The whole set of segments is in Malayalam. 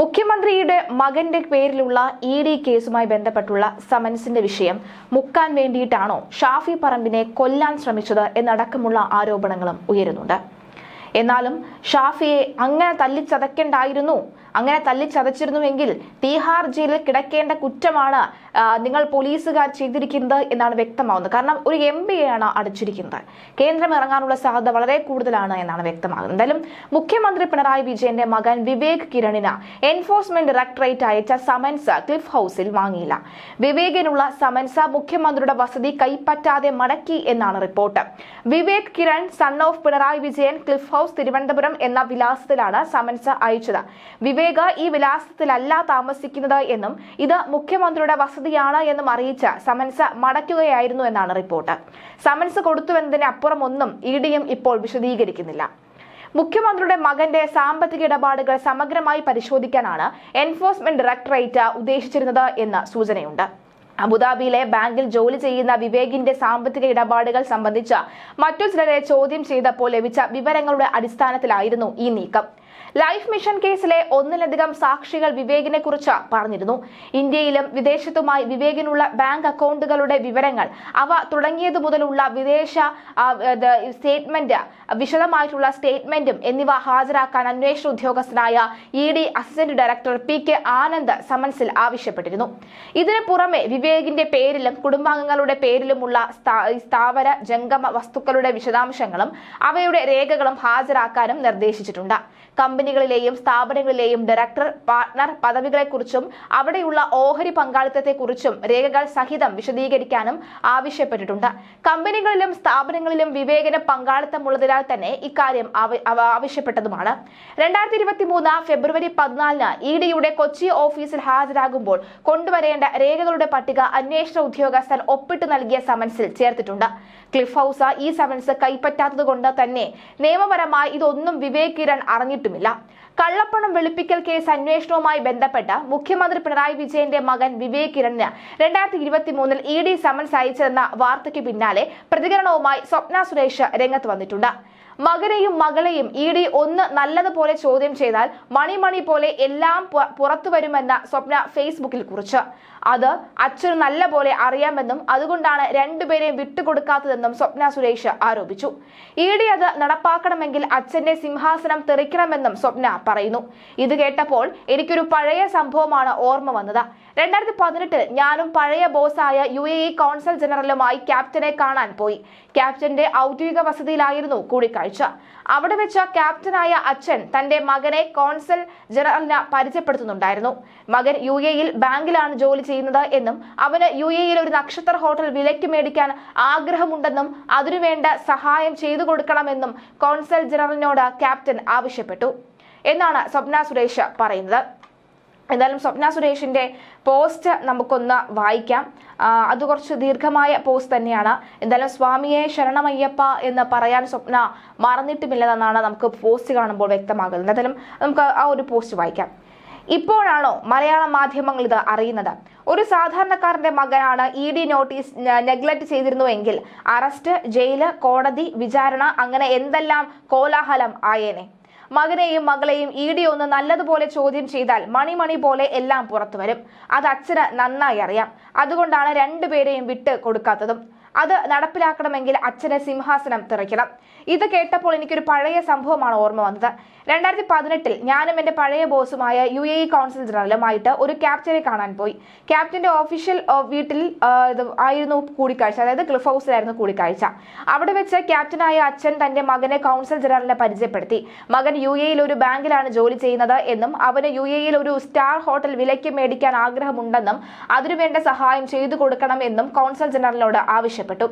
മുഖ്യമന്ത്രിയുടെ മകന്റെ പേരിലുള്ള ഇഡി കേസുമായി ബന്ധപ്പെട്ടുള്ള സമൻസിന്റെ വിഷയം മുക്കാൻ വേണ്ടിയിട്ടാണോ ഷാഫി പറമ്പിനെ കൊല്ലാൻ ശ്രമിച്ചത് എന്നടക്കമുള്ള ആരോപണങ്ങളും ഉയരുന്നുണ്ട്. എന്നാലും ഷാഫിയെ അങ്ങനെ തല്ലിച്ചതയ്ക്കേണ്ടായിരുന്നു, അങ്ങനെ തല്ലിച്ചതച്ചിരുന്നുവെങ്കിൽ തീഹാർ ജയിലിൽ കിടക്കേണ്ട കുറ്റമാണ് നിങ്ങൾ പോലീസുകാർ ചെയ്തിരിക്കുന്നത് എന്നാണ് വ്യക്തമാവുന്നത്. കാരണം ഒരു എംപിയെയാണ് അടച്ചിരിക്കുന്നത്. കേന്ദ്രം ഇറങ്ങാനുള്ള സാധ്യത വളരെ കൂടുതലാണ് എന്നാണ് വ്യക്തമാകുന്നത്. എന്തായാലും മുഖ്യമന്ത്രി പിണറായി വിജയന്റെ മകൻ വിവേക് കിരണിന് എൻഫോഴ്സ്മെന്റ് ഡയറക്ടറേറ്റ് അയച്ച സമൻസ് ക്ലിഫ് ഹൌസിൽ വാങ്ങിയില്ല. വിവേകിനുള്ള സമൻസ് മുഖ്യമന്ത്രിയുടെ വസതി കൈപ്പറ്റാതെ മടക്കി എന്നാണ് report. Vivek Kiran son of Pinarayi Vijayan, Cliff House, Thiruvananthapuram എന്ന വിലാസത്തിലാണ് സമൻസ് അയച്ചത്. വിവേക് ഈ വിലാസത്തിലല്ല താമസിക്കുന്നത് എന്നും ഇത് മുഖ്യമന്ത്രിയുടെ വസതിയാണ് എന്നും അറിയിച്ച് സമൻസ് മടക്കുകയായിരുന്നു എന്നാണ് റിപ്പോർട്ട്. സമൻസ് കൊടുത്തുവെന്നതിന് അപ്പുറം ഒന്നും ഇഡിയും ഇപ്പോൾ വിശദീകരിക്കുന്നില്ല. മുഖ്യമന്ത്രിയുടെ മകന്റെ സാമ്പത്തിക ഇടപാടുകൾ സമഗ്രമായി പരിശോധിക്കാനാണ് എൻഫോഴ്സ്മെന്റ് ഡയറക്ടറേറ്റ് ഉദ്ദേശിച്ചിരുന്നത് എന്ന് സൂചനയുണ്ട്. അബുദാബിയിലെ ബാങ്കിൽ ജോലി ചെയ്യുന്ന വിവേകിന്റെ സാമ്പത്തിക ഇടപാടുകൾ സംബന്ധിച്ച് മറ്റു ചിലരെ ചോദ്യം ചെയ്തപ്പോൾ ലഭിച്ച വിവരങ്ങളുടെ അടിസ്ഥാനത്തിലായിരുന്നു ഈ നീക്കം. ലൈഫ് മിഷൻ കേസിലെ ഒന്നിലധികം സാക്ഷികൾ വിവേകിനെ കുറിച്ച് പറഞ്ഞിരുന്നു. ഇന്ത്യയിലും വിദേശത്തുമായി വിവേകിനുള്ള ബാങ്ക് അക്കൗണ്ടുകളുടെ വിവരങ്ങൾ, അവ തുടങ്ങിയതു മുതലുള്ള വിദേശ സ്റ്റേറ്റ്മെന്റ്, വിശദമായിട്ടുള്ള സ്റ്റേറ്റ്മെന്റും എന്നിവ ഹാജരാക്കാൻ അന്വേഷണ ഉദ്യോഗസ്ഥനായ ED assistant director PK Anand സമൻസിൽ ആവശ്യപ്പെട്ടിരുന്നു. ഇതിനു പുറമെ വിവേകിന്റെ പേരിലും കുടുംബാംഗങ്ങളുടെ പേരിലുമുള്ള സ്ഥാവര ജംഗമ വസ്തുക്കളുടെ വിശദാംശങ്ങളും അവയുടെ രേഖകളും ഹാജരാക്കാനും നിർദ്ദേശിച്ചിട്ടുണ്ട്. കമ്പനികളിലെയും സ്ഥാപനങ്ങളിലെയും ഡയറക്ടർ, പാർട്ണർ പദവികളെക്കുറിച്ചും അവിടെയുള്ള ഓഹരി പങ്കാളിത്തത്തെക്കുറിച്ചും രേഖകൾ സഹിതം വിശദീകരിക്കാനും ആവശ്യപ്പെട്ടിട്ടുണ്ട്. കമ്പനികളിലും സ്ഥാപനങ്ങളിലും വിവേകിന് പങ്കാളിത്തമുള്ളതിനാൽ തന്നെ ഇക്കാര്യം ആവശ്യപ്പെട്ടതുമാണ്. 2023 ഫെബ്രുവരി 14 ഇഡിയുടെ കൊച്ചി ഓഫീസിൽ ഹാജരാകുമ്പോൾ കൊണ്ടുവരേണ്ട രേഖകളുടെ പട്ടിക അന്വേഷണ ഉദ്യോഗസ്ഥൻ ഒപ്പിട്ട് നൽകിയ സമൻസിൽ ചേർത്തിട്ടുണ്ട്. ക്ലിഫ് ഹൌസ് ഈ സമൻസ് കൈപ്പറ്റാത്തതുകൊണ്ട് തന്നെ നിയമപരമായി ഇതൊന്നും വിവേക് കിരൺ അറിഞ്ഞിട്ടുമില്ല. കള്ളപ്പണം വെളുപ്പിക്കൽ കേസ് അന്വേഷണവുമായി ബന്ധപ്പെട്ട് മുഖ്യമന്ത്രി പിണറായി വിജയന്റെ മകൻ വിവേക് കിരണിന് 2023 ഇഡി സമൻസ് അയച്ചതെന്ന വാർത്തയ്ക്ക് പിന്നാലെ പ്രതികരണവുമായി സ്വപ്ന സുരേഷ് രംഗത്ത് വന്നിട്ടുണ്ട്. മകനെയും മകളെയും ഇഡി ഒന്ന് നല്ലതുപോലെ ചോദ്യം ചെയ്താൽ മണി പോലെ എല്ലാം പുറത്തു വരുമെന്ന സ്വപ്ന ഫേസ്ബുക്കിൽ കുറിച്ച്. അത് അച്ഛന് നല്ല പോലെ അറിയാമെന്നും അതുകൊണ്ടാണ് രണ്ടുപേരെയും വിട്ടുകൊടുക്കാത്തതെന്നും സ്വപ്ന സുരേഷ് ആരോപിച്ചു. ഇഡി അത് നടപ്പാക്കണമെങ്കിൽ അച്ഛന്റെ സിംഹാസനം തെറിക്കണമെന്നും സ്വപ്ന പറയുന്നു. ഇത് കേട്ടപ്പോൾ എനിക്കൊരു പഴയ സംഭവമാണ് ഓർമ്മ വന്നത്. 2018 ഞാനും പഴയ ബോസായ UAE കോൺസൽ ജനറലുമായി ക്യാപ്റ്റനെ കാണാൻ പോയി. ക്യാപ്റ്റന്റെ ഔദ്യോഗിക വസതിയിലായിരുന്നു കൂടിക്കാഴ്ച. അവിടെ വെച്ച ക്യാപ്റ്റനായ അച്ഛൻ തന്റെ മകനെ കോൺസൽ ജനറലിന് പരിചയപ്പെടുത്തുന്നുണ്ടായിരുന്നു. മകൻ UAE ബാങ്കിലാണ് ജോലി ചെയ്യുന്നത് എന്നും അവന് UAE ഒരു നക്ഷത്ര ഹോട്ടൽ വിലയ്ക്ക് മേടിക്കാൻ ആഗ്രഹമുണ്ടെന്നും അതിനുവേണ്ട സഹായം ചെയ്തു കൊടുക്കണമെന്നും കോൺസൽ ജനറലിനോട് ക്യാപ്റ്റൻ ആവശ്യപ്പെട്ടു എന്നാണ് സ്വപ്ന സുരേഷ് പറയുന്നത്. എന്തായാലും സ്വപ്ന സുരേഷിന്റെ പോസ്റ്റ് നമുക്കൊന്ന് വായിക്കാം. അത് കുറച്ച് ദീർഘമായ പോസ്റ്റ് തന്നെയാണ്. എന്തായാലും സ്വാമിയെ ശരണമയ്യപ്പ എന്ന് പറയാൻ സ്വപ്ന മറന്നിട്ടുമില്ലെന്നാണ് നമുക്ക് പോസ്റ്റ് കാണുമ്പോൾ വ്യക്തമാകുന്നത്. എന്തായാലും നമുക്ക് ആ ഒരു പോസ്റ്റ് വായിക്കാം. ഇപ്പോഴാണോ മലയാള മാധ്യമങ്ങൾ ഇത് അറിയുന്നത്? ഒരു സാധാരണക്കാരന്റെ മകനാണ് ഇഡി നോട്ടീസ് നെഗ്ലക്ട് ചെയ്തിരുന്നുവെങ്കിൽ അറസ്റ്റ്, ജയില്, കോടതി, വിചാരണ, അങ്ങനെ എന്തെല്ലാം കോലാഹലം ആയേനെ. മകനെയും മകളെയും ഇഡി ഒന്ന് നല്ലതുപോലെ ചോദ്യം ചെയ്താൽ മണി പോലെ എല്ലാം പുറത്തു വരും. അത് അച്ഛന് നന്നായി അറിയാം. അതുകൊണ്ടാണ് രണ്ടുപേരെയും വിട്ട് കൊടുക്കാത്തതും. അത് നടപ്പിലാക്കണമെങ്കിൽ അച്ഛന് സിംഹാസനം തെറിക്കണം. ഇത് കേട്ടപ്പോൾ എനിക്കൊരു പഴയ സംഭവമാണ് ഓർമ്മ വന്നത്. 2018 ഞാനും എന്റെ പഴയ ബോസുമായ UAE കോൺസൽ ജനറലുമായിട്ട് ഒരു ക്യാപ്റ്റനെ കാണാൻ പോയി. ക്യാപ്റ്റന്റെ ഒഫീഷ്യൽ വീട്ടിൽ ആയിരുന്നു കൂടിക്കാഴ്ച, അതായത് ക്ലിഫ് ഹൌസിലായിരുന്നു കൂടിക്കാഴ്ച. അവിടെ വെച്ച് ക്യാപ്റ്റനായ അച്ഛൻ തന്റെ മകനെ കോൺസൽ ജനറലിനെ പരിചയപ്പെടുത്തി. മകൻ UAE ഒരു ബാങ്കിലാണ് ജോലി ചെയ്യുന്നത് എന്നും അവന് UAE ഒരു സ്റ്റാർ ഹോട്ടൽ വിലയ്ക്ക് മേടിക്കാൻ ആഗ്രഹമുണ്ടെന്നും അതിനുവേണ്ട സഹായം ചെയ്തു കൊടുക്കണം എന്നും കോൺസൽ ജനറലിനോട് ആവശ്യപ്പെട്ടു.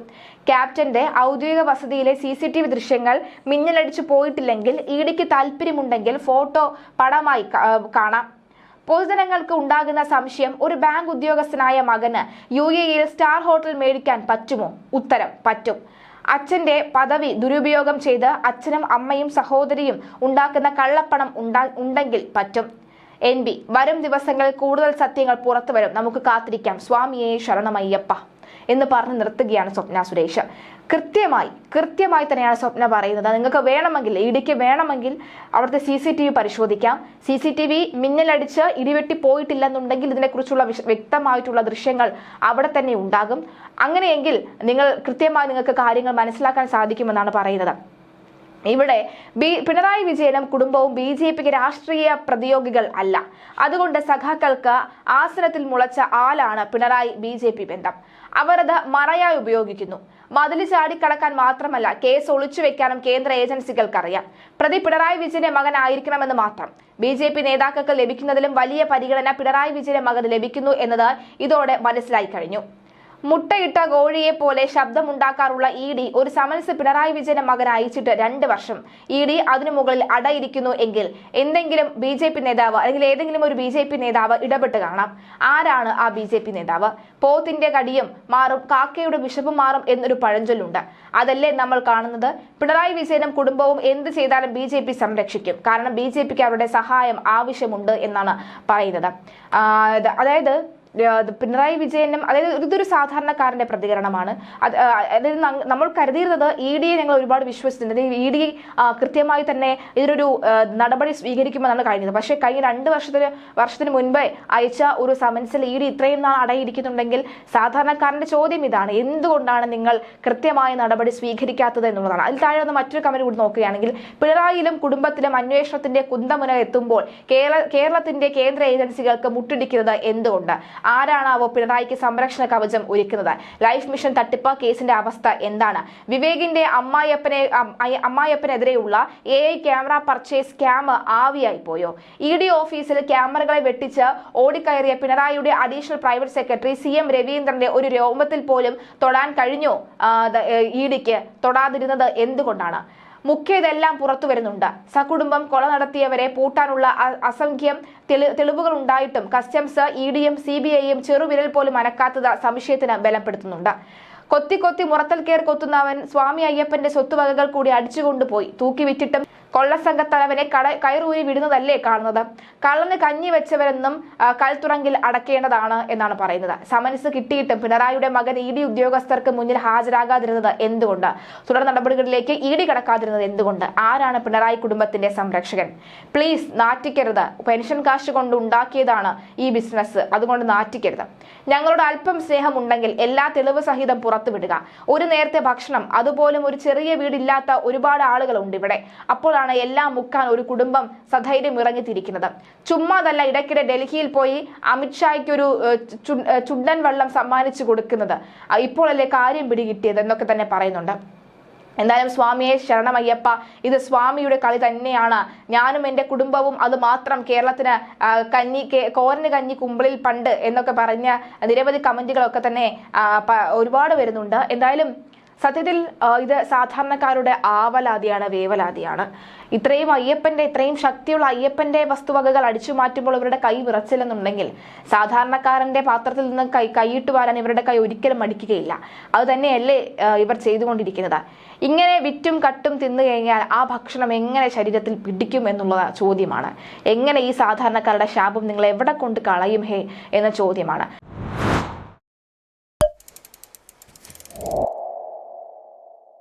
ക്യാപ്റ്റന്റെ ഔദ്യോഗിക വസതിയിലെ CCTV ദൃശ്യങ്ങൾ മിന്നലടിച്ചു പോയിട്ടില്ലെങ്കിൽ ഇഡിക്ക് താല്പര്യമുണ്ടെങ്കിൽ ഫോട്ടോ പടമായി കാണാം. പൊതുജനങ്ങൾക്ക് ഉണ്ടാകുന്ന സംശയം, ഒരു ബാങ്ക് ഉദ്യോഗസ്ഥനായ മകന് UAE സ്റ്റാർ ഹോട്ടൽ മേടിക്കാൻ പറ്റുമോ? ഉത്തരം, പറ്റും. അച്ഛന്റെ പദവി ദുരുപയോഗം ചെയ്ത് അച്ഛനും അമ്മയും സഹോദരിയും ഉണ്ടാക്കുന്ന കള്ളപ്പണം ഉണ്ടെങ്കിൽ പറ്റും. NB, വരും ദിവസങ്ങളിൽ കൂടുതൽ സത്യങ്ങൾ പുറത്തുവരും. നമുക്ക് കാത്തിരിക്കാം. സ്വാമിയെ ശരണമയ്യപ്പ. എന്ന് പറഞ്ഞ് നിർത്തുകയാണ് സ്വപ്ന സുരേഷ്. കൃത്യമായി തന്നെയാണ് സ്വപ്ന പറയുന്നത്. നിങ്ങൾക്ക് വേണമെങ്കിൽ ഇഡിക്ക് വേണമെങ്കിൽ അവിടുത്തെ CCTV പരിശോധിക്കാം. CCTV മിന്നലടിച്ച് ഇടിവെട്ടി പോയിട്ടില്ലെന്നുണ്ടെങ്കിൽ ഇതിനെക്കുറിച്ചുള്ള വ്യക്തമായിട്ടുള്ള ദൃശ്യങ്ങൾ അവിടെ തന്നെ ഉണ്ടാകും. അങ്ങനെയെങ്കിൽ കൃത്യമായി നിങ്ങൾക്ക് കാര്യങ്ങൾ മനസ്സിലാക്കാൻ സാധിക്കുമെന്നാണ് പറയുന്നത്. ഇവിടെ പിണറായി വിജയനും കുടുംബവും BJPക്ക് രാഷ്ട്രീയ പ്രതിയോഗികൾ അല്ല. അതുകൊണ്ട് സഖാക്കൾക്ക് ആസനത്തിൽ മുളച്ച ആലാണ് പിണറായി BJP ബന്ധം. അവർ അത് മറയായി ഉപയോഗിക്കുന്നു. മതില് ചാടിക്കടക്കാൻ മാത്രമല്ല, കേസ് ഒളിച്ചുവെക്കാനും കേന്ദ്ര ഏജൻസികൾക്കറിയാം. പ്രതി പിണറായി വിജയന്റെ മകനായിരിക്കണമെന്ന് മാത്രം. BJP നേതാക്കൾക്ക് ലഭിക്കുന്നതിലും വലിയ പരിഗണന പിണറായി വിജയന്റെ മകന് ലഭിക്കുന്നു എന്നത് ഇതോടെ മനസ്സിലായി കഴിഞ്ഞു. മുട്ടയിട്ട കോഴിയെ പോലെ ശബ്ദമുണ്ടാക്കാറുള്ള ED ഒരു സമൻസ് പിണറായി വിജയന്റെ മകൻ അയച്ചിട്ട് 2 വർഷം. ED അതിനു മുകളിൽ അടയിരിക്കുന്നു എങ്കിൽ എന്തെങ്കിലും BJP നേതാവ് അല്ലെങ്കിൽ ഏതെങ്കിലും ഒരു BJP നേതാവ് ഇടപെട്ട് കാണാം. ആരാണ് ആ BJP നേതാവ്? പോത്തിന്റെ കടിയും മാറും, കാക്കയുടെ വിശപ്പും മാറും എന്നൊരു പഴഞ്ചൊല്ലുണ്ട്. അതല്ലേ നമ്മൾ കാണുന്നത്? പിണറായി വിജയനും കുടുംബവും എന്ത് ചെയ്താലും BJP സംരക്ഷിക്കും. കാരണം BJPക്ക് അവരുടെ സഹായം ആവശ്യമുണ്ട് എന്നാണ് പറയുന്നത്. അതായത് പിണറായി വിജയനും, അതായത് ഇതൊരു സാധാരണക്കാരന്റെ പ്രതികരണമാണ്. അതായത് നമ്മൾ കരുതിയിരുന്നത് ED ഞങ്ങൾ ഒരുപാട് വിശ്വസിച്ചിട്ടുണ്ട്. ED കൃത്യമായി തന്നെ ഇതിനൊരു നടപടി സ്വീകരിക്കുമെന്നാണ് കഴിഞ്ഞത്. പക്ഷേ കഴിഞ്ഞ 2 വർഷത്തിന് മുൻപേ അയച്ച ഒരു സമൻസിൽ ED ഇത്രയും നാൾ അടയിരിക്കുന്നുണ്ടെങ്കിൽ സാധാരണക്കാരന്റെ ചോദ്യം ഇതാണ്: എന്തുകൊണ്ടാണ് നിങ്ങൾ കൃത്യമായ നടപടി സ്വീകരിക്കാത്തത് എന്നുള്ളതാണ്. അതിൽ താഴെ വന്ന് മറ്റൊരു കമന്റ് കൂടി നോക്കുകയാണെങ്കിൽ, പിണറായിയിലും കുടുംബത്തിലും അന്വേഷണത്തിന്റെ കുന്തമുന എത്തുമ്പോൾ കേരളത്തിന്റെ കേന്ദ്ര ഏജൻസികൾക്ക് മുട്ടിടിക്കുന്നത് എന്തുകൊണ്ട്? ആരാണാവോ പിണറായിക്ക് സംരക്ഷണ കവചം ഒരുക്കുന്നത്? ലൈഫ് മിഷൻ തട്ടിപ്പ് കേസിന്റെ അവസ്ഥ എന്താണ്? വിവേകിന്റെ അമ്മായപ്പനെതിരെയുള്ള AI ക്യാമറ പർച്ചേസ് സ്കാം ആവിയായി പോയോ? ED ഓഫീസിൽ ക്യാമറകളെ വെട്ടിച്ച് ഓടിക്കയറിയ പിണറായിയുടെ അഡീഷണൽ പ്രൈവറ്റ് സെക്രട്ടറി CM രവീന്ദ്രന്റെ ഒരു രോമത്തിൽ പോലും തൊടാൻ കഴിഞ്ഞോ EDക്ക്? തൊടാതിരുന്നത് എന്തുകൊണ്ടാണ്? മുഖ്യതെല്ലാം പുറത്തു വരുന്നുണ്ട്. സകുടുംബം കൊല നടത്തിയവരെ പൂട്ടാനുള്ള അസംഖ്യം തെളിവുകൾ ഉണ്ടായിട്ടും കസ്റ്റംസ്, EDയും CBIയും ചെറുവിരൽ പോലും അനക്കാത്തത് സംശയത്തിന് ബലപ്പെടുത്തുന്നുണ്ട്. കൊത്തി മുറത്തൽ കയർ കൊത്തുന്നവൻ സ്വാമി അയ്യപ്പന്റെ സ്വത്തുവകകൾ കൂടി അടിച്ചുകൊണ്ടുപോയി തൂക്കി വിറ്റിട്ടും കൊള്ളസംഘത്തലവനെ കയറൂരി വിടുന്നതല്ലേ കാണുന്നത്? കള്ളന് കഞ്ഞി വെച്ചവരെന്നും കൽത്തുറങ്കിൽ അടക്കേണ്ടതാണ് എന്നാണ് പറയുന്നത്. സമൻസ് കിട്ടിയിട്ടും പിണറായിയുടെ മകൻ ED ഉദ്യോഗസ്ഥർക്ക് മുന്നിൽ ഹാജരാകാതിരുന്നത് എന്തുകൊണ്ട്? തുടർ നടപടികളിലേക്ക് ED കടക്കാതിരുന്നത് എന്തുകൊണ്ട്? ആരാണ് പിണറായി കുടുംബത്തിന്റെ സംരക്ഷകൻ? പ്ലീസ് നാറ്റിക്കരുത്. പെൻഷൻ കാശ് കൊണ്ട് ഉണ്ടാക്കിയതാണ് ഈ ബിസിനസ്, അതുകൊണ്ട് നാറ്റിക്കരുത്. ഞങ്ങളോട് അല്പം സ്നേഹമുണ്ടെങ്കിൽ എല്ലാ തെളിവ് സഹിതം പുറത്തുവിടുക. ഒരു നേരത്തെ ഭക്ഷണം, അതുപോലും ഒരു ചെറിയ വീടില്ലാത്ത ഒരുപാട് ആളുകളുണ്ട് ഇവിടെ. അപ്പോൾ എല്ലാം മുക്കാൻ ഒരു കുടുംബം സധൈര്യം ഇറങ്ങിത്തിരിക്കുന്നത്. ചുമ്മാതല്ല ഇടയ്ക്കിടെ ഡൽഹിയിൽ പോയി അമിത്ഷായ്ക്ക് ഒരു ചുണ്ടൻ വെള്ളം സമ്മാനിച്ചു കൊടുക്കുന്നത്. ഇപ്പോഴല്ലേ കാര്യം പിടികിട്ടിയത് എന്നൊക്കെ തന്നെ പറയുന്നുണ്ട്. എന്തായാലും സ്വാമിയെ ശരണമയ്യപ്പ, ഇത് സ്വാമിയുടെ കളി തന്നെയാണ്. ഞാനും എൻ്റെ കുടുംബവും അത് മാത്രം കേരളത്തിന് കോരന് കഞ്ഞി കുമ്പിളിൽ പണ്ട് എന്നൊക്കെ പറഞ്ഞ നിരവധി കമന്റുകളൊക്കെ തന്നെ ഒരുപാട് വരുന്നുണ്ട്. എന്തായാലും സത്യത്തിൽ ഇത് സാധാരണക്കാരുടെ ആവലാതിയാണ്, വേവലാതിയാണ്. ഇത്രയും ശക്തിയുള്ള അയ്യപ്പന്റെ വസ്തുവകകൾ അടിച്ചു മാറ്റുമ്പോൾ ഇവരുടെ കൈ വിറച്ചില്ലെന്നുണ്ടെങ്കിൽ സാധാരണക്കാരന്റെ പാത്രത്തിൽ നിന്ന് കൈയിട്ട് വാരാൻ ഇവരുടെ കൈ ഒരിക്കലും മടിക്കുകയില്ല. അത് തന്നെയല്ലേ ഇവർ ചെയ്തുകൊണ്ടിരിക്കുന്നത്. ഇങ്ങനെ വിറ്റും കട്ടും തിന്നു കഴിഞ്ഞാൽ ആ ഭക്ഷണം എങ്ങനെ ശരീരത്തിൽ പിടിക്കും എന്നുള്ള ചോദ്യമാണ്. എങ്ങനെ ഈ സാധാരണക്കാരുടെ ശാപം നിങ്ങൾ എവിടെ കൊണ്ട് കളയും എന്ന ചോദ്യമാണ്.